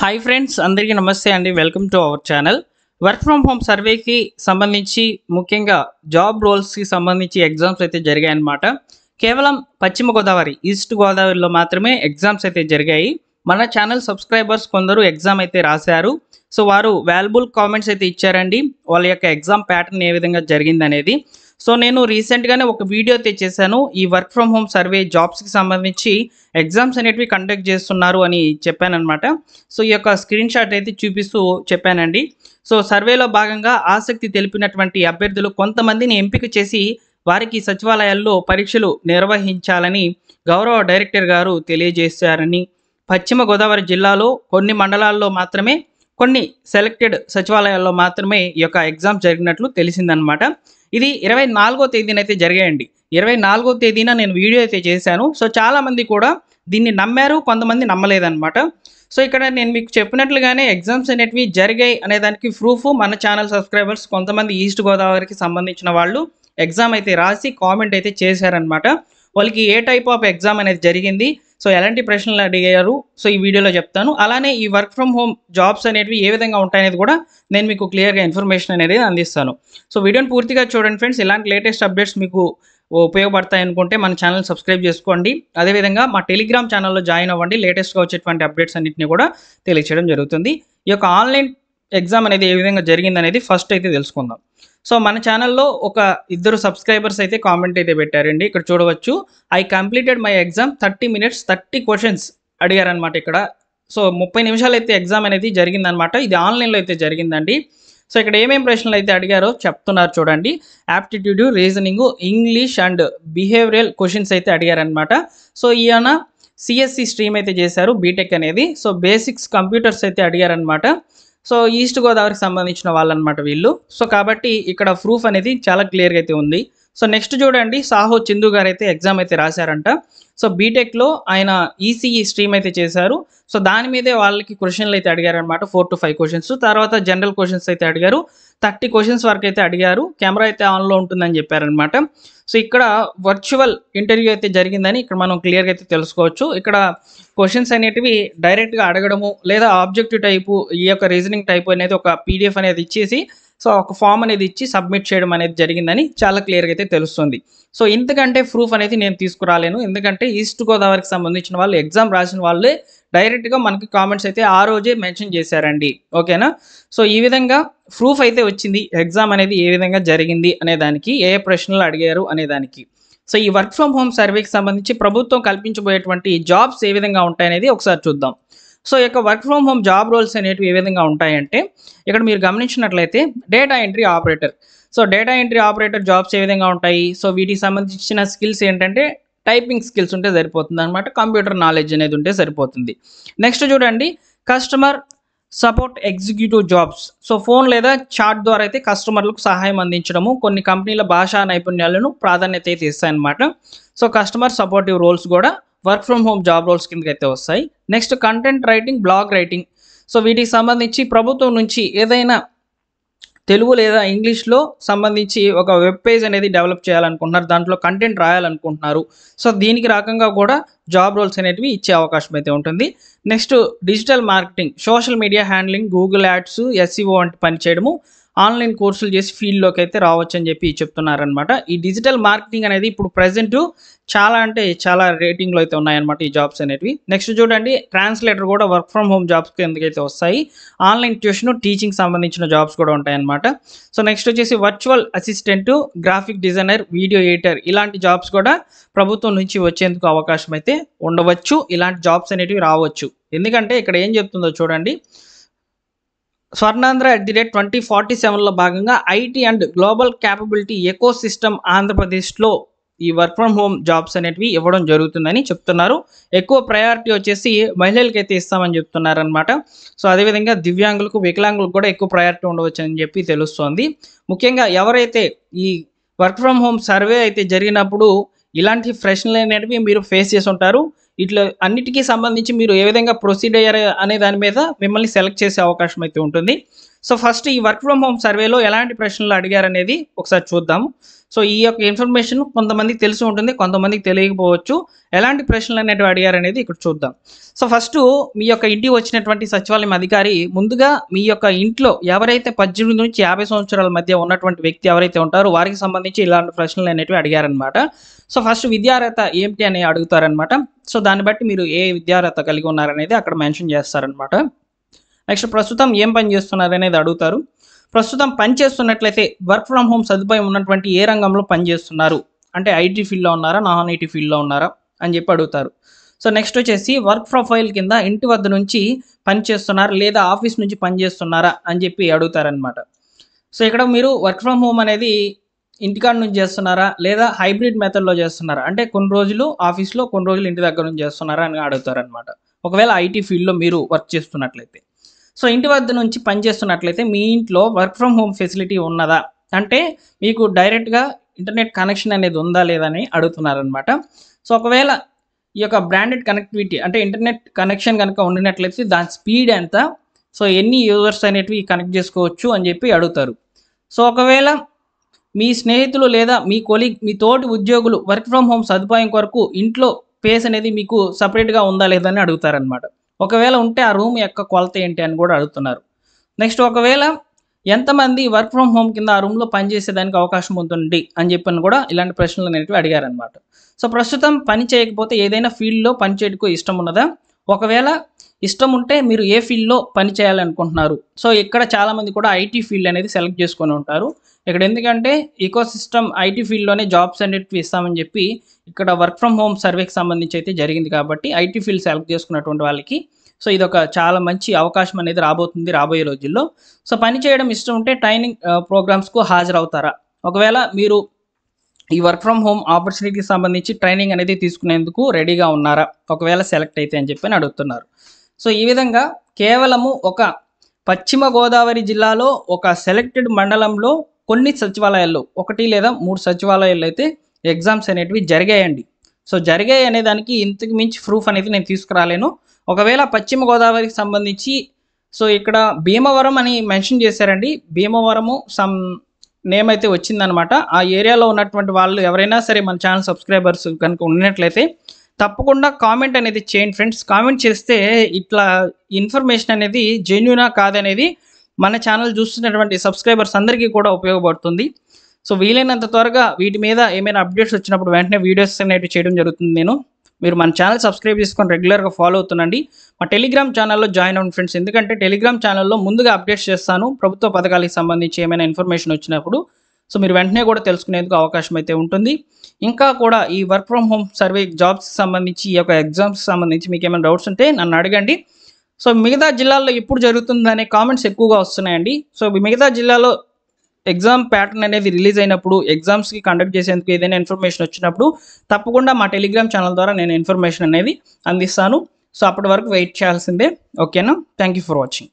Hi friends, అందరికీ నమస్తే అండి. Welcome to our channel. Work from home సర్వేకి సంబంధించి ముఖ్యంగా జాబ్ రోల్స్కి సంబంధించి ఎగ్జామ్స్ అయితే జరిగాయన్నమాట. కేవలం పశ్చిమ గోదావరి, ఈస్ట్ గోదావరిలో మాత్రమే ఎగ్జామ్స్ అయితే జరిగాయి. మన ఛానల్ సబ్స్క్రైబర్స్ కొందరు ఎగ్జామ్ అయితే రాశారు. సో వారు వాల్యుబుల్ కామెంట్స్ అయితే ఇచ్చారండి, వాళ్ళ యొక్క ఎగ్జామ్ ప్యాటర్న్ ఏ విధంగా జరిగిందనేది. సో నేను రీసెంట్గానే ఒక వీడియో అయితే చేశాను. ఈ వర్క్ ఫ్రమ్ హోమ్ సర్వే జాబ్స్కి సంబంధించి ఎగ్జామ్స్ అనేటివి కండక్ట్ చేస్తున్నారు అని చెప్పానన్నమాట. సో ఈ యొక్క స్క్రీన్ షాట్ అయితే చూపిస్తూ చెప్పానండి. సో సర్వేలో భాగంగా ఆసక్తి తెలిపినటువంటి అభ్యర్థులు కొంతమందిని ఎంపిక చేసి వారికి సచివాలయాల్లో పరీక్షలు నిర్వహించాలని గౌరవ డైరెక్టర్ గారు తెలియజేశారని, పశ్చిమ గోదావరి జిల్లాలో కొన్ని మండలాల్లో మాత్రమే, కొన్ని సెలెక్టెడ్ సచివాలయాల్లో మాత్రమే ఈ యొక్క ఎగ్జామ్ జరిగినట్లు తెలిసిందనమాట. ఇది 24వ తేదీన అయితే జరిగాయండి. 24వ తేదీన నేను వీడియో అయితే చేశాను. సో చాలామంది కూడా దీన్ని నమ్మారు, కొంతమంది నమ్మలేదన్నమాట. సో ఇక్కడ నేను మీకు చెప్పినట్లుగానే ఎగ్జామ్స్ అనేటివి జరిగాయి అనే దానికి ప్రూఫ్ మన ఛానల్ సబ్స్క్రైబర్స్ కొంతమంది ఈస్ట్ గోదావరికి సంబంధించిన వాళ్ళు ఎగ్జామ్ అయితే రాసి కామెంట్ అయితే చేశారనమాట. వాళ్ళకి ఏ టైప్ ఆఫ్ ఎగ్జామ్ అనేది జరిగింది, సో ఎలాంటి ప్రశ్నలు అడిగారు, సో ఈ వీడియోలో చెప్తాను. అలానే ఈ వర్క్ ఫ్రమ్ హోమ్ జాబ్స్ అనేవి ఏ విధంగా ఉంటాయనేది కూడా నేను మీకు క్లియర్గా ఇన్ఫర్మేషన్ అనేది అందిస్తాను. సో వీడియోని పూర్తిగా చూడండి ఫ్రెండ్స్. ఇలాంటి లేటెస్ట్ అప్డేట్స్ మీకు ఉపయోగపడతాయి అనుకుంటే మన ఛానల్ సబ్స్క్రైబ్ చేసుకోండి. అదేవిధంగా మా టెలిగ్రామ్ ఛానల్లో జాయిన్ అవ్వండి. లేటెస్ట్గా వచ్చేటువంటి అప్డేట్స్ అన్నింటినీ కూడా తెలియచేయడం జరుగుతుంది. ఈ యొక్క ఆన్లైన్ ఎగ్జామ్ అనేది ఏ విధంగా జరిగిందనేది ఫస్ట్ అయితే తెలుసుకుందాం. సో మన ఛానల్లో ఒక ఇద్దరు సబ్స్క్రైబర్స్ అయితే కామెంట్ అయితే పెట్టారండి. ఇక్కడ చూడవచ్చు, I completed my exam 30 minutes 30 questions అడిగారనమాట ఇక్కడ. సో 30 నిమిషాలు అయితే ఎగ్జామ్ అనేది జరిగిందనమాట. ఇది ఆన్లైన్లో అయితే జరిగిందండి. సో ఇక్కడ ఏమేమి ప్రశ్నలు అయితే అడిగారో చెప్తున్నారు చూడండి. Aptitude, reasoning, English and behavioural questions అయితే అడిగారనమాట. సో ఈయన సిఎస్సి స్ట్రీమ్ అయితే చేశారు, బీటెక్ అనేది. సో బేసిక్స్ కంప్యూటర్స్ అయితే అడిగారనమాట. సో ఈస్ట్ గోదావరికి సంబంధించిన వాళ్ళనమాట వీళ్ళు. సో కాబట్టి ఇక్కడ ప్రూఫ్ అనేది చాలా క్లియర్గా అయితే ఉంది. సో నెక్స్ట్ చూడండి, సాహో చందు గారు అయితే ఎగ్జామ్ అయితే రాశారంట. సో బీటెక్లో ఆయన ఈసీఈ స్ట్రీమ్ అయితే చేశారు. సో దాని మీదే వాళ్ళకి క్వశ్చన్లు అయితే అడిగారనమాట. 4 to 5 questions. తర్వాత జనరల్ క్వశ్చన్స్ అయితే అడిగారు. 30 questions వరకు అయితే అడిగారు. కెమెరా అయితే ఆన్లో ఉంటుందని చెప్పారనమాట. సో ఇక్కడ వర్చువల్ ఇంటర్వ్యూ అయితే జరిగిందని ఇక్కడ మనం క్లియర్గా అయితే తెలుసుకోవచ్చు. ఇక్కడ క్వశ్చన్స్ అనేటివి డైరెక్ట్గా అడగడము, లేదా ఆబ్జెక్టివ్ టైపు, ఈ యొక్క రీజనింగ్ టైపు అనేది ఒక పీడిఎఫ్ అనేది ఇచ్చేసి, సో ఒక ఫామ్ అనేది ఇచ్చి సబ్మిట్ చేయడం అనేది జరిగిందని చాలా క్లియర్గా అయితే తెలుస్తుంది. సో ఇంతకంటే ప్రూఫ్ అనేది నేను తీసుకురాలేను, ఎందుకంటే ఈస్ట్ గోదావరికి సంబంధించిన వాళ్ళు ఎగ్జామ్ రాసిన వాళ్ళే డైరెక్ట్గా మనకి కామెంట్స్ అయితే ఆ రోజే మెన్షన్ చేశారండి. ఓకేనా? సో ఈ విధంగా ప్రూఫ్ అయితే వచ్చింది, ఎగ్జామ్ అనేది ఏ విధంగా జరిగింది అనే దానికి, ఏ ప్రశ్నలు అడిగారు అనే దానికి. సో ఈ వర్క్ ఫ్రమ్ హోమ్ సర్వేకి సంబంధించి ప్రభుత్వం కల్పించబోయేటువంటి జాబ్స్ ఏ విధంగా ఉంటాయనేది ఒకసారి చూద్దాం. సో ఈ యొక్క work from home job roles అనేవి ఏ విధంగా ఉంటాయంటే, ఇక్కడ మీరు గమనించినట్లయితే data entry operator. So data entry operator jobs ఏ విధంగా ఉంటాయి? సో వీటికి సంబంధించిన స్కిల్స్ ఏంటంటే టైపింగ్ స్కిల్స్ ఉంటే సరిపోతుంది అనమాట, కంప్యూటర్ నాలెడ్జ్ అనేది ఉంటే సరిపోతుంది. నెక్స్ట్ చూడండి, customer support executive jobs. So phone లేదా చాట్ ద్వారా అయితే కస్టమర్లకు సహాయం అందించడము, కొన్ని కంపెనీల భాషా నైపుణ్యాలను ప్రాధాన్యత అయితే ఇస్తాయన్నమాట. సో కస్టమర్ సపోర్టివ్ రోల్స్ కూడా work from home job roles కిందకి అయితే వస్తాయి. Next content writing, blog writing. So వీటికి సంబంధించి ప్రభుత్వం నుంచి ఏదైనా తెలుగు లేదా ఇంగ్లీష్లో సంబంధించి ఒక వెబ్ పేజ్ అనేది డెవలప్ చేయాలనుకుంటున్నారు, దాంట్లో కంటెంట్ రాయాలనుకుంటున్నారు. సో దీనికి రకంగా కూడా జాబ్ రోల్స్ అనేటివి ఇచ్చే అవకాశం అయితే ఉంటుంది. Next digital marketing, social media handling, Google ads, SEO వంటి పని చేయడము, ఆన్లైన్ కోర్సులు చేసి ఫీల్డ్లోకి అయితే రావచ్చు అని చెప్పి చెప్తున్నారనమాట. ఈ డిజిటల్ మార్కెటింగ్ అనేది ఇప్పుడు ప్రజెంట్ చాలా అంటే చాలా రేటింగ్లో అయితే ఉన్నాయన్నమాట ఈ జాబ్స్ అనేటివి. నెక్స్ట్ చూడండి, ట్రాన్స్లేటర్ కూడా వర్క్ ఫ్రమ్ హోమ్ జాబ్స్ కిందకైతే వస్తాయి. ఆన్లైన్ ట్యూషన్, టీచింగ్ సంబంధించిన జాబ్స్ కూడా ఉంటాయన్నమాట. సో నెక్స్ట్ వచ్చేసి virtual assistant, graphic designer, video editor, ఇలాంటి జాబ్స్ కూడా ప్రభుత్వం నుంచి వచ్చేందుకు అవకాశం అయితే ఉండవచ్చు. ఇలాంటి జాబ్స్ అనేటివి రావచ్చు. ఎందుకంటే ఇక్కడ ఏం చెప్తుందో చూడండి, స్వర్ణాంధ్ర @2047లో భాగంగా IT and global capability eco system ఆంధ్రప్రదేశ్లో ఈ వర్క్ ఫ్రమ్ హోమ్ జాబ్స్ అనేటివి ఇవ్వడం జరుగుతుందని చెప్తున్నారు. ఎక్కువ ప్రయారిటీ వచ్చేసి మహిళలకి అయితే ఇస్తామని చెప్తున్నారు అనమాట. సో అదేవిధంగా దివ్యాంగులకు, వికలాంగులకు కూడా ఎక్కువ ప్రయారిటీ ఉండవచ్చు అని చెప్పి తెలుస్తోంది. ముఖ్యంగా ఎవరైతే ఈ వర్క్ ఫ్రమ్ హోమ్ సర్వే అయితే జరిగినప్పుడు ఇలాంటి ప్రశ్నలు అనేటివి మీరు ఫేస్ చేసి ఉంటారు. ఇట్లా అన్నిటికీ సంబంధించి మీరు ఏ విధంగా ప్రొసీడ్ అయ్యారు అనే దాని మీద మిమ్మల్ని సెలెక్ట్ చేసే అవకాశం అయితే ఉంటుంది. సో ఫస్ట్ ఈ వర్క్ ఫ్రమ్ హోమ్ సర్వేలో ఎలాంటి ప్రశ్నలు అడిగారనేది ఒకసారి చూద్దాము. సో ఈ యొక్క ఇన్ఫర్మేషన్ కొంతమందికి తెలిసి ఉంటుంది, కొంతమందికి తెలియకపోవచ్చు. ఎలాంటి ప్రశ్నలు అనేటివి అడిగారనేది ఇక్కడ చూద్దాం. సో ఫస్ట్ మీ యొక్క ఇంటికి వచ్చినటువంటి సచివాలయం అధికారి ముందుగా మీ యొక్క ఇంట్లో ఎవరైతే 18 నుంచి 50 సంవత్సరాల మధ్య ఉన్నటువంటి వ్యక్తి ఎవరైతే ఉంటారో వారికి సంబంధించి ఇలాంటి ప్రశ్నలు అనేటివి అడిగారనమాట. సో ఫస్ట్ విద్యార్హత ఏమిటి అని అడుగుతారనమాట. సో దాన్ని బట్టి మీరు ఏ విద్యార్హత కలిగి ఉన్నారనేది అక్కడ మెన్షన్ చేస్తారనమాట. నెక్స్ట్ ప్రస్తుతం ఏం పని చేస్తున్నారు అనేది అడుగుతారు. ప్రస్తుతం పని చేస్తున్నట్లయితే వర్క్ ఫ్రమ్ హోమ్ సదుపాయం ఉన్నటువంటి ఏ రంగంలో పనిచేస్తున్నారు అంటే ఐటీ ఫీల్డ్లో ఉన్నారా, నాన్ ఐటీ ఫీల్డ్లో ఉన్నారా అని చెప్పి అడుగుతారు. సో నెక్స్ట్ వచ్చేసి వర్క్ ప్రొఫైల్ కింద ఇంటి వద్ద నుంచి పని చేస్తున్నారా లేదా ఆఫీస్ నుంచి పని చేస్తున్నారా అని చెప్పి అడుగుతారనమాట. సో ఇక్కడ మీరు వర్క్ ఫ్రమ్ హోమ్ అనేది ఇంటికాడ నుంచి చేస్తున్నారా లేదా హైబ్రిడ్ మెథడ్లో చేస్తున్నారా అంటే కొన్ని రోజులు ఆఫీస్లో కొన్ని రోజులు ఇంటి దగ్గర నుంచి చేస్తున్నారా అని అడుగుతారనమాట. ఒకవేళ ఐటీ ఫీల్డ్లో మీరు వర్క్ చేస్తున్నట్లయితే. సో ఇంటి వద్ద నుంచి పనిచేస్తున్నట్లయితే మీ ఇంట్లో వర్క్ ఫ్రమ్ హోమ్ ఫెసిలిటీ ఉన్నదా అంటే మీకు డైరెక్ట్గా ఇంటర్నెట్ కనెక్షన్ అనేది ఉందా లేదా అని అడుగుతున్నారనమాట. సో ఒకవేళ ఈ యొక్క బ్రాండెడ్ కనెక్టివిటీ అంటే ఇంటర్నెట్ కనెక్షన్ కనుక ఉండినట్లయితే దాని స్పీడ్ ఎంత, సో ఎన్ని యూజర్స్ అనేటివి కనెక్ట్ చేసుకోవచ్చు అని చెప్పి అడుగుతారు. సో ఒకవేళ మీ స్నేహితులు లేదా మీ కొలీగ్ మీ తోటి ఉద్యోగులు వర్క్ ఫ్రమ్ హోమ్ సదుపాయం కొరకు ఇంట్లో స్పేస్ అనేది మీకు సపరేట్గా ఉందా లేదా అని అడుగుతారనమాట. ఒకవేళ ఉంటే ఆ రూమ్ యొక్క కొలత ఏంటి అని కూడా అడుగుతున్నారు. నెక్స్ట్ ఒకవేళ ఎంతమంది వర్క్ ఫ్రమ్ హోమ్ కింద ఆ రూమ్లో పనిచేసేదానికి అవకాశం ఉంటుంది అని చెప్పని కూడా ఇలాంటి ప్రశ్నలు అనేటివి అడిగారనమాట. సో ప్రస్తుతం పని చేయకపోతే ఏదైనా ఫీల్డ్లో పని చేయడానికి ఇష్టం ఉన్నదా, ఒకవేళ ఇష్టం ఉంటే మీరు ఏ ఫీల్డ్లో పని చేయాలనుకుంటున్నారు. సో ఇక్కడ చాలామంది కూడా ఐటీ ఫీల్డ్ అనేది సెలెక్ట్ చేసుకొని ఉంటారు. ఇక్కడ ఎందుకంటే ఈకోసిస్టమ్ ఐటీ ఫీల్డ్లోనే జాబ్స్ అనేటివి ఇస్తామని చెప్పి ఇక్కడ వర్క్ ఫ్రమ్ హోమ్ సర్వేకి సంబంధించి అయితే జరిగింది కాబట్టి ఐటీ ఫీల్డ్ సెలెక్ట్ చేసుకున్నటువంటి వాళ్ళకి సో ఇదొక చాలా మంచి అవకాశం అనేది రాబోతుంది రాబోయే రోజుల్లో. సో పని చేయడం ఇష్టం ఉంటే ట్రైనింగ్ ప్రోగ్రామ్స్కు హాజరవుతారా, ఒకవేళ మీరు ఈ వర్క్ ఫ్రమ్ హోమ్ ఆపర్చునిటీకి సంబంధించి ట్రైనింగ్ అనేది తీసుకునేందుకు రెడీగా ఉన్నారా ఒకవేళ సెలెక్ట్ అయితే అని చెప్పి అడుగుతున్నారు. సో ఈ విధంగా కేవలము ఒక పశ్చిమ గోదావరి జిల్లాలో ఒక సెలెక్టెడ్ మండలంలో కొన్ని సచివాలయాల్లో 1 లేదా 3 సచివాలయాల్లో అయితే ఎగ్జామ్స్ అనేటివి జరిగాయండి. సో జరిగాయి అనే దానికి ఇంతకు మించి ప్రూఫ్ అనేది నేను తీసుకురాలేను. ఒకవేళ పశ్చిమ గోదావరికి సంబంధించి సో ఇక్కడ భీమవరం అని మెన్షన్ చేశారండి. భీమవరము సమ్ నేమ్ అయితే వచ్చిందనమాట. ఆ ఏరియాలో ఉన్నటువంటి వాళ్ళు ఎవరైనా సరే మన ఛానల్ సబ్స్క్రైబర్స్ కనుక ఉన్నట్లయితే తప్పకుండా కామెంట్ అనేది చేయండి ఫ్రెండ్స్. కామెంట్ చేస్తే ఇట్లా ఇన్ఫర్మేషన్ అనేది జెన్యూనా కాదనేది మన ఛానల్ చూస్తున్నటువంటి సబ్స్క్రైబర్స్ అందరికీ కూడా ఉపయోగపడుతుంది. సో వీలైనంత త్వరగా వీటి మీద ఏమైనా అప్డేట్స్ వచ్చినప్పుడు వెంటనే వీడియోస్ అనేవి చేయడం జరుగుతుంది. మీరు మన ఛానల్ సబ్స్క్రైబ్ చేసుకొని రెగ్యులర్గా ఫాలో అవుతుండండి. మా టెలిగ్రామ్ ఛానల్లో జాయిన్ అవ్వండి ఫ్రెండ్స్. ఎందుకంటే టెలిగ్రామ్ ఛానల్లో ముందుగా అప్డేట్స్ చేస్తాను ప్రభుత్వ పథకాలకు సంబంధించి ఏమైనా ఇన్ఫర్మేషన్ వచ్చినప్పుడు. సో మీరు వెంటనే కూడా తెలుసుకునేందుకు అవకాశం అయితే ఉంటుంది. ఇంకా కూడా ఈ వర్క్ ఫ్రమ్ హోమ్ సర్వే జాబ్స్కి సంబంధించి ఈ యొక్క ఎగ్జామ్స్కి సంబంధించి మీకు ఏమైనా డౌట్స్ ఉంటే నన్ను అడగండి. సో మిగతా జిల్లాల్లో ఎప్పుడు జరుగుతుందనే కామెంట్స్ ఎక్కువగా వస్తున్నాయండి. సో మిగతా జిల్లాలో ఎగ్జామ్ ప్యాటర్న్ అనేది రిలీజ్ అయినప్పుడు ఎగ్జామ్స్కి కండక్ట్ చేసేందుకు ఏదైనా ఇన్ఫర్మేషన్ వచ్చినప్పుడు తప్పకుండా మా టెలిగ్రామ్ ఛానల్ ద్వారా నేను ఇన్ఫర్మేషన్ అనేది అందిస్తాను. సో అప్పటి వరకు వెయిట్ చేయాల్సిందే. ఓకేనా? Thank you for watching.